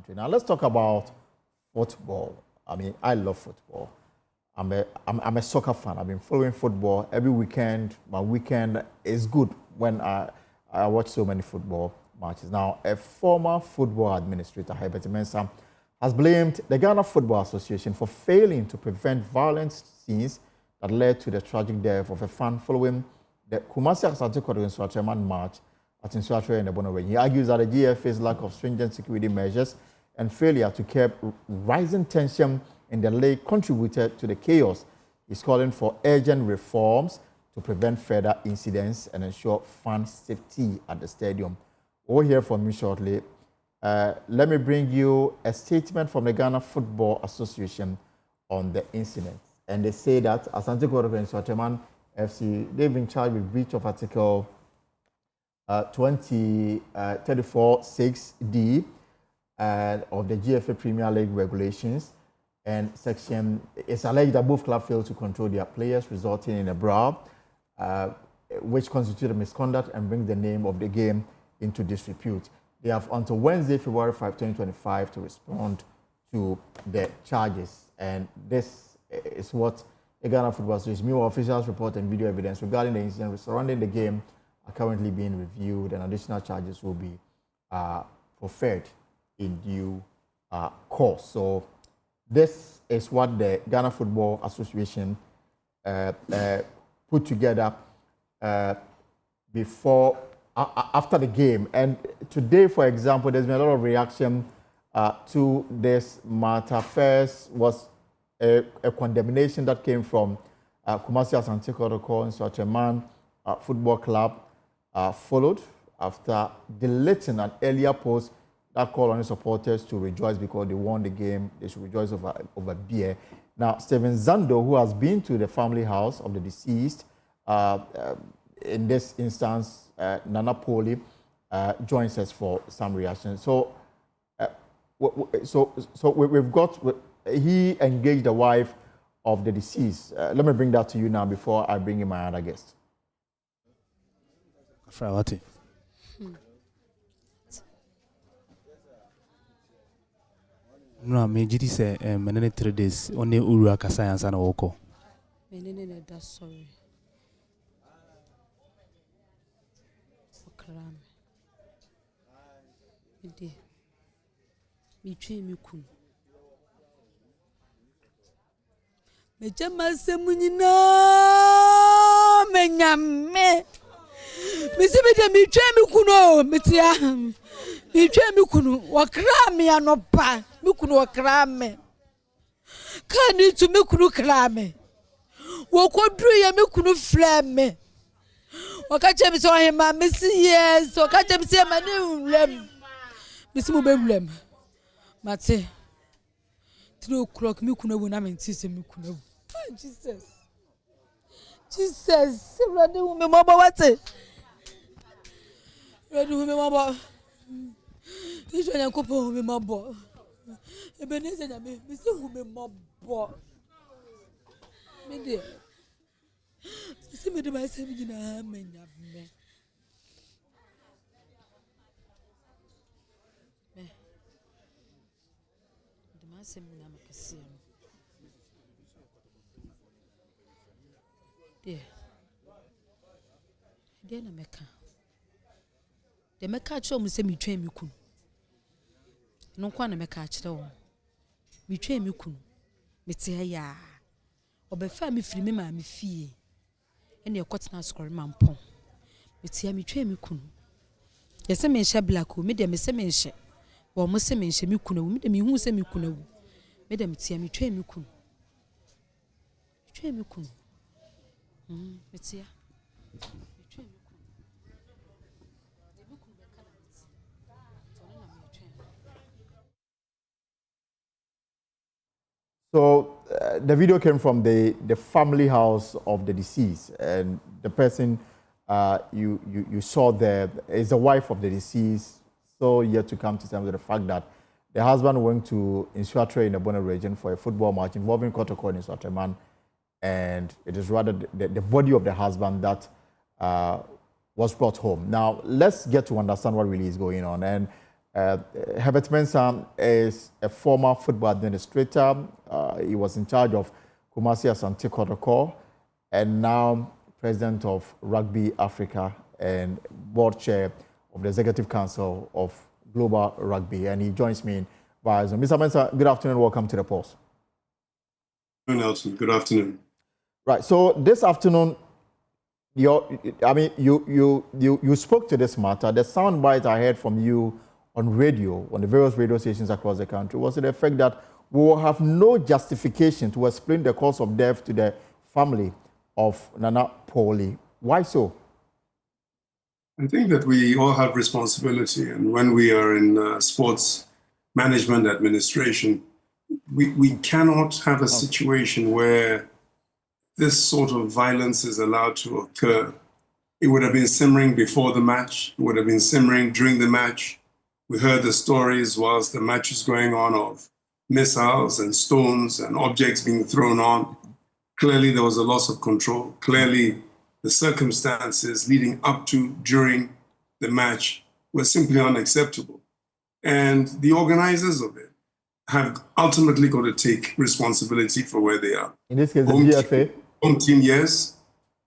country. Now let's talk about football. I mean, I love football. I'm a soccer fan. I've been following football every weekend. My weekend is good when I watch so many football matches. Now, a former football administrator, Herbert Mensah, has blamed the Ghana Football Association for failing to prevent violent scenes that led to the tragic death of a fan following the Kumasi Kotoko Nsoatre match at Nsoatre in the Bono region. He argues that the GFA's lack of stringent security measures and failure to curb rising tension in the league contributed to the chaos. He's calling for urgent reforms to prevent further incidents and ensure fan safety at the stadium. We'll hear from you shortly. Let me bring you a statement from the Ghana Football Association on the incident. And they say that Asante Kotoko and Nsoatre FC, they've been charged with breach of Article 2034-6D of the GFA Premier League regulations. And section, it's alleged that both clubs failed to control their players, resulting in a brawl, which constituted misconduct and brings the name of the game into disrepute. They have until Wednesday, February 5, 2025 to respond to the charges. And this is what the Ghana Football Association, meanwhile, officials report and video evidence regarding the incident surrounding the game are currently being reviewed, and additional charges will be preferred in due course. So this is what the Ghana Football Association put together after the game. And today, for example, there's been a lot of reaction to this matter. First was a condemnation that came from Kumasi Asante Kotoko Nsoatre Football Club, followed after deleting an earlier post that called on the supporters to rejoice because they won the game. They should rejoice over beer. Now, Stephen Zando, who has been to the family house of the deceased, in this instance, Nana Poli, joins us for some reaction. So, we've got, he engaged the wife of the deceased. Let me bring that to you now before I bring in my other guest. Frawati. No, me jidi say menene 3 days only uru akasa yansa na woko. Menene da sorry. Okram. Ide. Mi twe mi kun. Me jama semunyina menyame. Mi se me de mi twe mi kuno metia. Mi twe mi kunu wakra me anopa. Mi kunu wakra me. Kani tu mi kunu kra me. Wokodru ye mi kunu fla me. Wakache mi so hema mi si yes, wakache mi se ma ni wlem. Mi si mo be wlem. Mate. 3 o'clock mi kunu wu na me ntise mi kunu wu. Jesus. Jesus, ready wu me mama wate. Ready wu me mama. This one yankopo wu me mama. Ebeneze na me se wu me mama. Me de. Se me de ba se mi gina menya me. Me. De ma se mi na me kese. De na meka. De meka cho mu se mi twa mi kun. No kwa na meka kire wo. Mi twa mi kun. Me te ya. Obefa mi firi me ma mi fie. Ene ekotena skore mampon. Me te mi twa mi kun. Yese me nhye black o, me de me se me nhye. Wo mo se me nhye mi kun awu, me de me hu se mi kun awu. Me de me te mi twa mi kun. Twa mi kun. Me te ya. So the video came from the family house of the deceased, and the person you saw there is the wife of the deceased. So yet to come to terms with the fact that the husband went to Nsoatre in the Bono region for a football match involving Kotoko and Nsoatre, and it is rather the body of the husband that was brought home. Now let's get to understand what really is going on. And Herbert Mensah is a former football administrator. He was in charge of Kumasi Asante Kotoko, and now president of Rugby Africa and board chair of the Executive Council of Global Rugby. And he joins me via Zoom. Mr. Mensah, good afternoon. Welcome to the Pulse. Nelson, good afternoon. Right. So this afternoon, you spoke to this matter. The sound bite I heard from you on radio, on the various radio stations across the country, was to the effect that we will have no justification to explain the cause of death to the family of Nana Pauli. Why so? I think that we all have responsibility, and when we are in sports management administration, we cannot have a situation where this sort of violence is allowed to occur. It would have been simmering before the match. It would have been simmering during the match. We heard the stories whilst the match was going on of missiles and stones and objects being thrown on. Clearly, there was a loss of control. Clearly, the circumstances leading up to, during the match were simply unacceptable. And the organizers of it have ultimately got to take responsibility for where they are. In this case, the GFA? Home team, yes.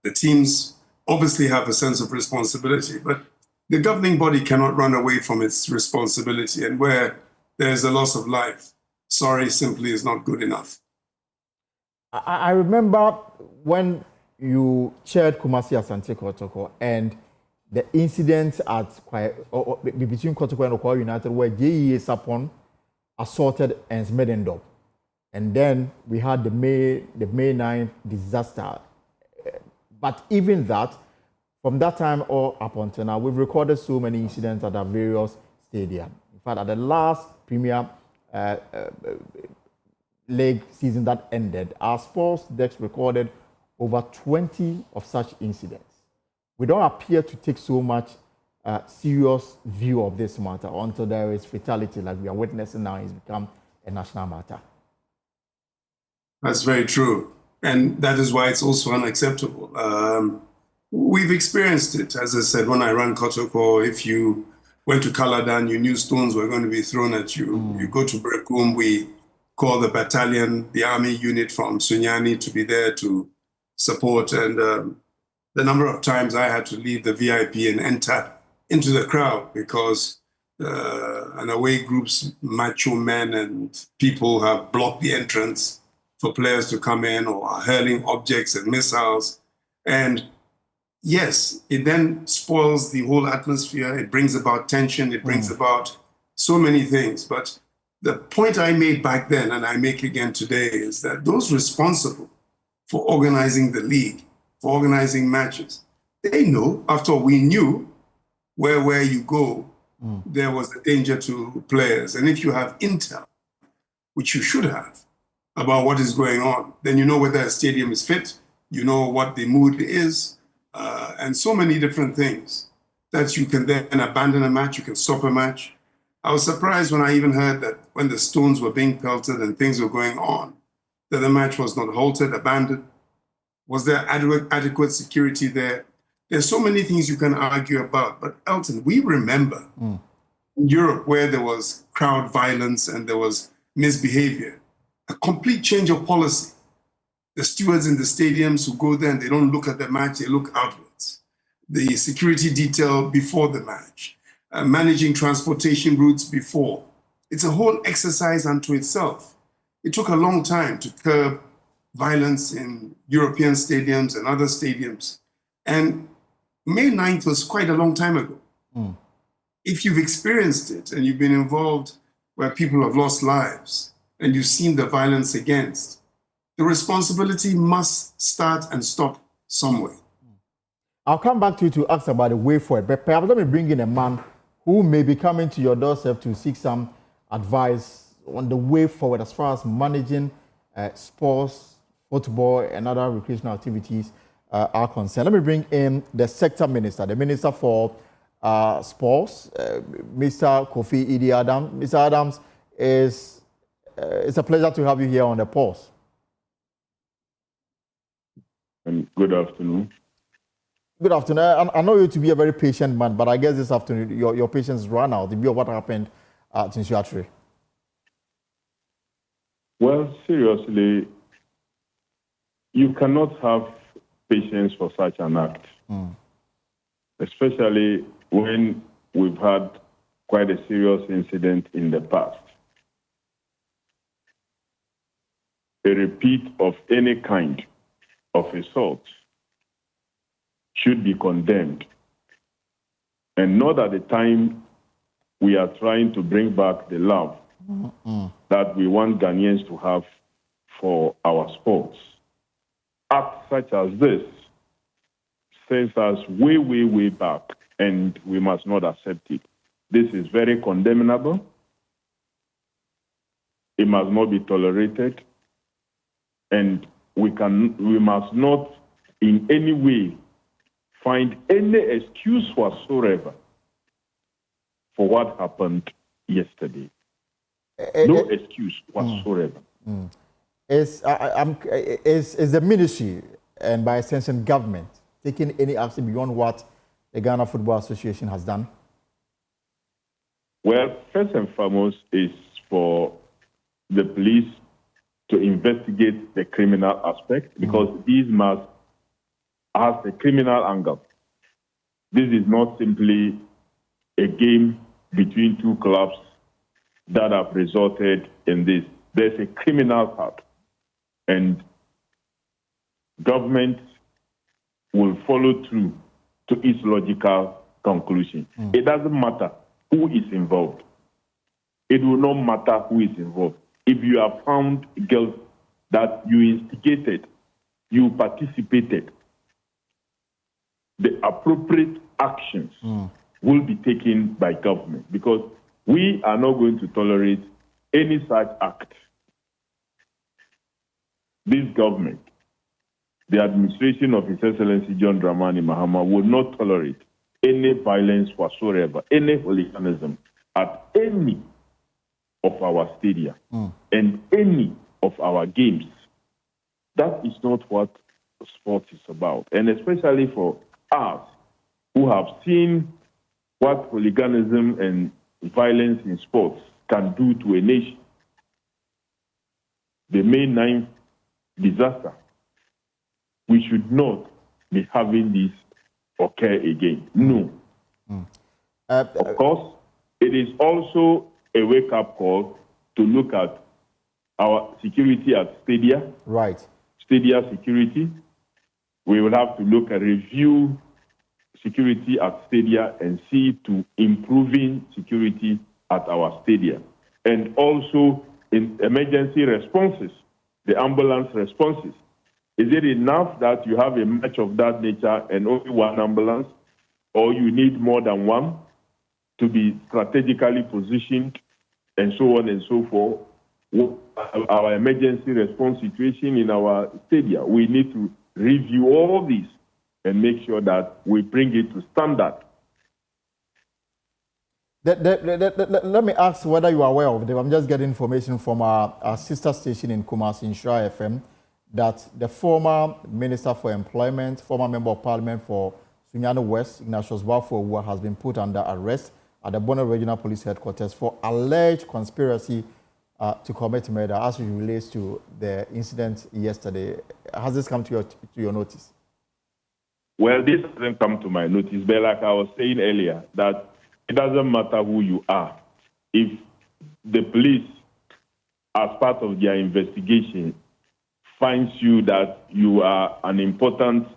The teams obviously have a sense of responsibility, but the governing body cannot run away from its responsibility. And where there's a loss of life, sorry simply is not good enough. I remember when you chaired Kumasi Asante Kotoko and the incident at between Kotoko and Okwa United where JEA Sapon assaulted Ernst Medendorp. And then we had the May 9th disaster. But even that, from that time or up until now, we've recorded so many incidents at our various stadiums. In fact, at the last Premier League season that ended, our sports desk recorded over 20 of such incidents. We don't appear to take so much serious view of this matter until there is fatality like we are witnessing now. It's become a national matter. That's very true. And that is why it's also unacceptable. We've experienced it. As I said, when I ran Kotoko, if you went to Kaladan, you knew stones were going to be thrown at you. You go to Brekum, we call the battalion, the army unit from Sunyani to be there to support. And the number of times I had to leave the VIP and enter into the crowd because an away group's macho men and people have blocked the entrance for players to come in or are hurling objects and missiles. And yes, it then spoils the whole atmosphere. It brings about tension. It brings about so many things. But the point I made back then, and I make again today, is that those responsible for organizing the league, for organizing matches, they know, after all, we knew where you go, there was a danger to players. And if you have intel, which you should have, about what is going on, then you know whether a stadium is fit, you know what the mood is, and so many different things that you can then abandon a match, you can stop a match. I was surprised when I even heard that when the stones were being pelted and things were going on, that the match was not halted, abandoned. Was there adequate security there? There's so many things you can argue about. But Elton, we remember in Europe where there was crowd violence and there was misbehavior, a complete change of policy. The stewards in the stadiums who go there and they don't look at the match, they look outwards. The security detail before the match, managing transportation routes before. It's a whole exercise unto itself. It took a long time to curb violence in European stadiums and other stadiums. And May 9th was quite a long time ago. If you've experienced it and you've been involved where people have lost lives and you've seen the violence against, the responsibility must start and stop somewhere. I'll come back to you to ask about the way forward, but perhaps let me bring in a man who may be coming to your doorstep to seek some advice on the way forward as far as managing sports, football, and other recreational activities are concerned. Let me bring in the sector minister, the Minister for Sports, Mr. Kofi Idi Adams. Mr. Adams, it's a pleasure to have you here on the Pulse. Good afternoon. Good afternoon. I know you to be a very patient man, but I guess this afternoon your patience ran out in view of what happened at Nsoatre? Well, seriously, you cannot have patience for such an act, especially when we've had quite a serious incident in the past. A repeat of any kind of assault should be condemned. And not at the time we are trying to bring back the love that we want Ghanaians to have for our sports. Acts such as this sends us way, way, way back, and we must not accept it. This is very condemnable. It must not be tolerated. And we must not in any way find any excuse whatsoever for what happened yesterday. No excuse whatsoever. Is the ministry and by extension government taking any action beyond what the Ghana Football Association has done? Well, first and foremost is for the police to investigate the criminal aspect, because these must have a criminal angle. This is not simply a game between two clubs that have resulted in this. There's a criminal part, and government will follow through to its logical conclusion. It doesn't matter who is involved. It will not matter who is involved. If you are found guilty that you instigated, you participated, the appropriate actions will be taken by government, because we are not going to tolerate any such act. This government, the administration of His Excellency John Dramani Mahama, will not tolerate any violence whatsoever, any hooliganism at any of our stadia and any of our games. That is not what sport is about. And especially for us who have seen what hooliganism and violence in sports can do to a nation. The May 9th disaster, we should not be having this occur again. No. Of course, it is also a wake-up call to look at our security at stadia. Right. Stadia security. We will have to look at review security at stadia and see to improving security at our stadia. And also in emergency responses, the ambulance responses. Is it enough that you have a match of that nature and only one ambulance, or you need more than one to be strategically positioned and so on and so forth? Our emergency response situation in our stadia, we need to review all this and make sure that we bring it to standard. Let me ask whether you are aware of them. I'm just getting information from our sister station in Kumasi, Insura FM, that the former Minister for Employment, former Member of Parliament for Sunyani West, Ignatius Bafo, has been put under arrest at the Bono Regional Police Headquarters for alleged conspiracy to commit murder as it relates to the incident yesterday. Has this come to your notice? Well, this hasn't come to my notice, but like I was saying earlier, that it doesn't matter who you are. If the police, as part of their investigation, finds you that you are an important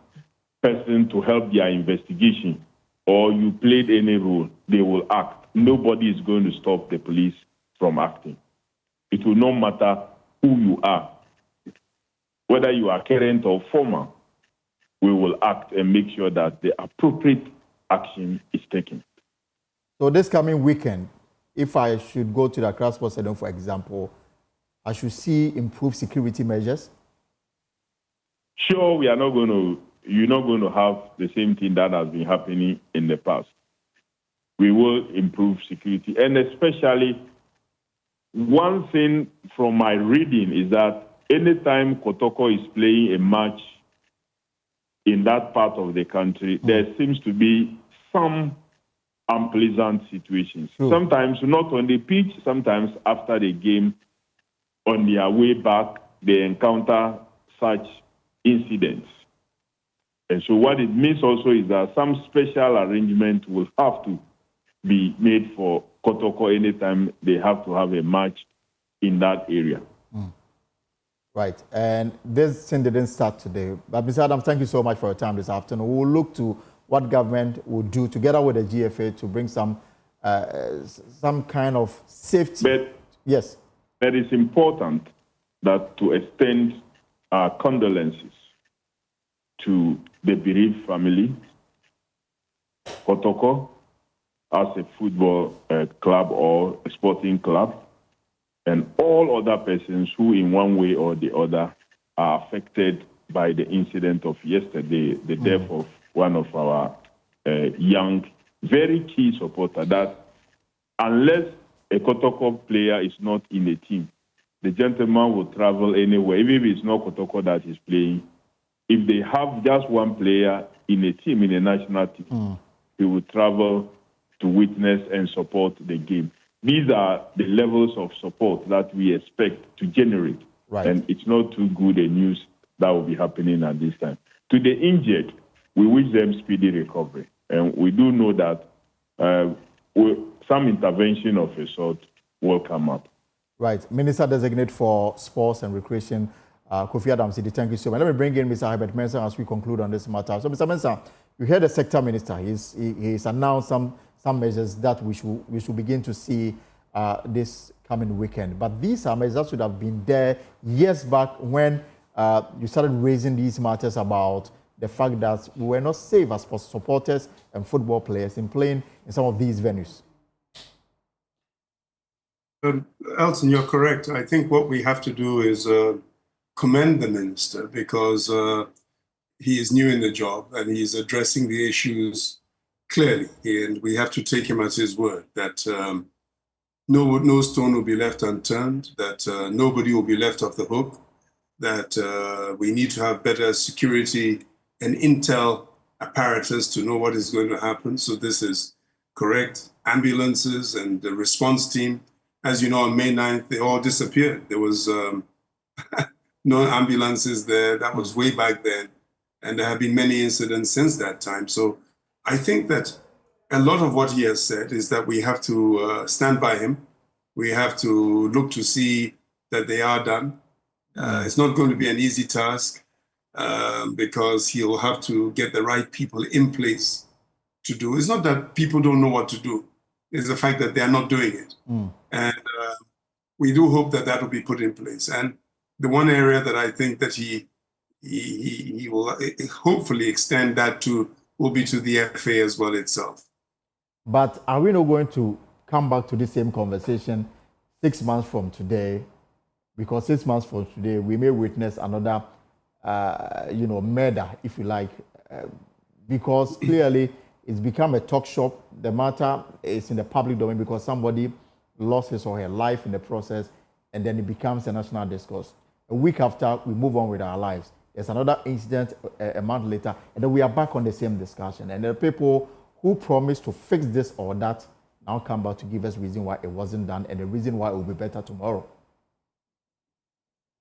person to help their investigation, or you played any role, they will act. Nobody is going to stop the police from acting. It will not matter who you are. Whether you are current or former, we will act and make sure that the appropriate action is taken. So this coming weekend, if I should go to the Accra Sports Stadium, for example, I should see improved security measures? Sure, you're not going to have the same thing that has been happening in the past. We will improve security. And especially, one thing from my reading is that anytime Kotoko is playing a match in that part of the country, there seems to be some unpleasant situations. True. Sometimes not on the pitch, sometimes after the game, on their way back, they encounter such incidents. And so what it means also is that some special arrangement will have to be made for Kotoko anytime they have to have a match in that area. Right, and this thing didn't start today. But Mr. Adams, thank you so much for your time this afternoon. We'll look to what government will do together with the GFA to bring some kind of safety. But yes. But it's important that to extend our condolences to the bereaved family, Kotoko, as a football club or a sporting club, and all other persons who in one way or the other are affected by the incident of yesterday, the death of one of our young, very key supporter, that unless a Kotoko player is not in the team, the gentleman will travel anywhere, even if it's not Kotoko that is playing. If they have just one player in a team, in a national team, he will travel to witness and support the game. These are the levels of support that we expect to generate. Right. And it's not too good a news that will be happening at this time. To the injured, we wish them speedy recovery. And we do know that some intervention of a sort will come up. Right. Minister Designate for Sports and Recreation, Kofi Adams, thank you so much. Let me bring in Mr. Herbert Mensah as we conclude on this matter. So, Mr. Mensah, you heard the sector minister. He's announced some measures that we should begin to see this coming weekend. But these are measures that should have been there years back when you started raising these matters about the fact that we were not safe as supporters and football players in playing in some of these venues. Elton, you're correct. I think what we have to do is commend the minister because he is new in the job and he's addressing the issues clearly. And we have to take him at his word that no stone will be left unturned, that nobody will be left off the hook, that we need to have better security and intel apparatus to know what is going to happen. So this is correct. Ambulances and the response team, as you know, on May 9th, they all disappeared. There was no ambulances there. That was way back then. And there have been many incidents since that time. So I think that a lot of what he has said is that we have to stand by him. We have to look to see that they are done. It's not going to be an easy task because he'll have to get the right people in place to do. It's not that people don't know what to do. It's the fact that they are not doing it. And we do hope that that will be put in place. And the one area that I think that he will hopefully extend that to will be to the FA as well itself. But are we not going to come back to the same conversation 6 months from today? Because 6 months from today, we may witness another, murder, if you like, because clearly it's become a talk shop. The matter is in the public domain because somebody lost his or her life in the process, and then it becomes a national discourse. A week after, we move on with our lives. There's another incident a month later, and then we are back on the same discussion. And the people who promised to fix this or that now come back to give us reason why it wasn't done and the reason why it will be better tomorrow.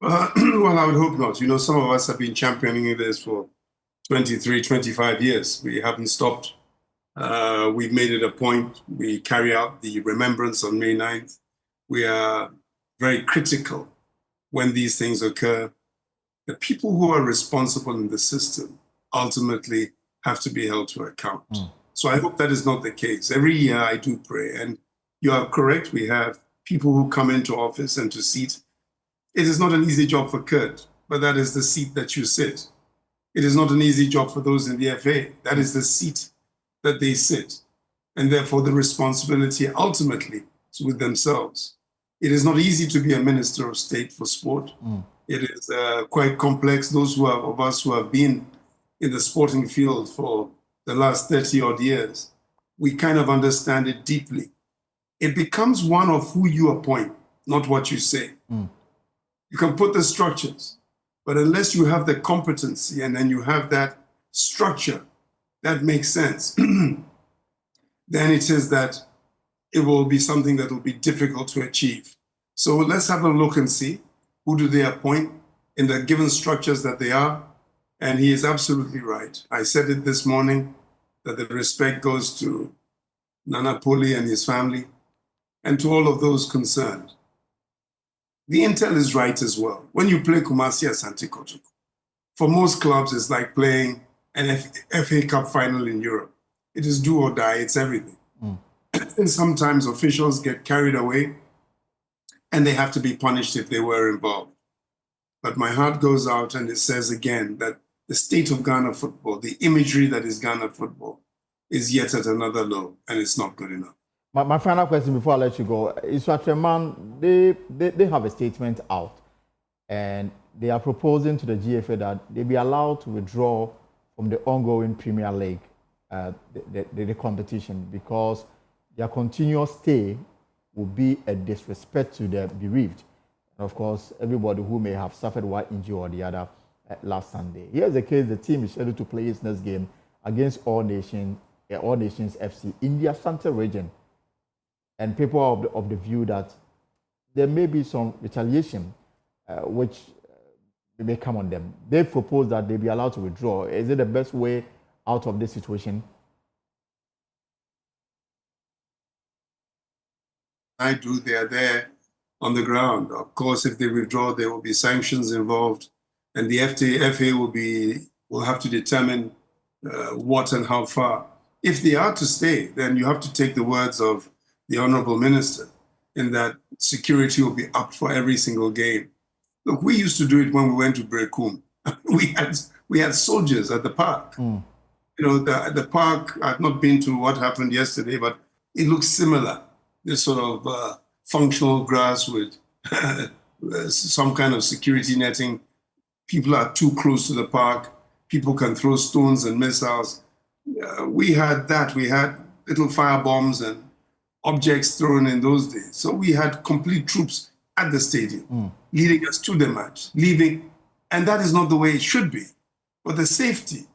Well, I would hope not. You know, some of us have been championing this for 23, 25 years. We haven't stopped. We've made it a point. We carry out the remembrance on May 9th. We are very critical when these things occur. The people who are responsible in the system ultimately have to be held to account. So I hope that is not the case. Every year I do pray, and you are correct. We have people who come into office and to seat. It is not an easy job for Kurt, but that is the seat that you sit. It is not an easy job for those in the FA. That is the seat that they sit. And therefore the responsibility ultimately is with themselves. It is not easy to be a minister of state for sport. It is quite complex. Those of us who have been in the sporting field for the last 30 odd years, we kind of understand it deeply. It becomes one of who you appoint, not what you say. You can put the structures, but unless you have the competency and then you have that structure, that makes sense. then it is that it will be something that will be difficult to achieve. So let's have a look and see who do they appoint in the given structures that they are. And he is absolutely right. I said it this morning that the respect goes to Nana Poli and his family and to all of those concerned. The intel is right as well. When you play Kumasi Asante Kotoko, for most clubs, it's like playing an FA Cup final in Europe. It is do or die, it's everything. And sometimes officials get carried away and they have to be punished if they were involved. But my heart goes out and it says again that the state of Ghana football, the imagery that is Ghana football, is yet at another low, and it's not good enough. My final question before I let you go, Nsoatre man, they have a statement out, and they are proposing to the GFA that they be allowed to withdraw from the ongoing Premier League, the competition, because their continuous stay will be a disrespect to the bereaved. And of course, everybody who may have suffered one injury or the other last Sunday. Here's the case: the team is scheduled to play its next game against All Nations FC in the Ashanti region. And people are of the view that there may be some retaliation which may come on them. They propose that they be allowed to withdraw. Is it the best way out of this situation? I do. They are there on the ground. Of course, if they withdraw, there will be sanctions involved, and the FA will have to determine what and how far. If they are to stay, then you have to take the words of the Honorable Minister in that security will be up for every single game. Look, we used to do it when we went to Brekum. we had soldiers at the park. You know, the park, I've not been to what happened yesterday, but it looks similar. This sort of functional grass with some kind of security netting. People are too close to the park. People can throw stones and missiles. We had that. We had little fire bombs and objects thrown in those days. So we had complete troops at the stadium, leading us to the match, leaving. And that is not the way it should be. But the safety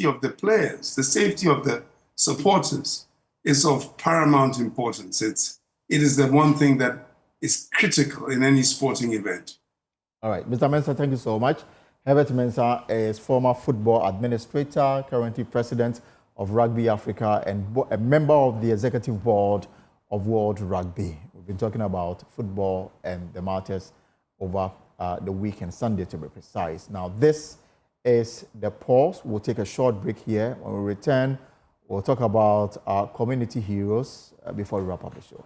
of the players, the safety of the supporters is of paramount importance. It is the one thing that is critical in any sporting event. All right, Mr. Mensah, thank you so much. Herbert Mensah is former football administrator, currently president of Rugby Africa and a member of the executive board of World Rugby. We've been talking about football and the matters over the weekend, Sunday to be precise. Now, this is the pause. We'll take a short break here. When we return, we'll talk about our community heroes before we wrap up the show.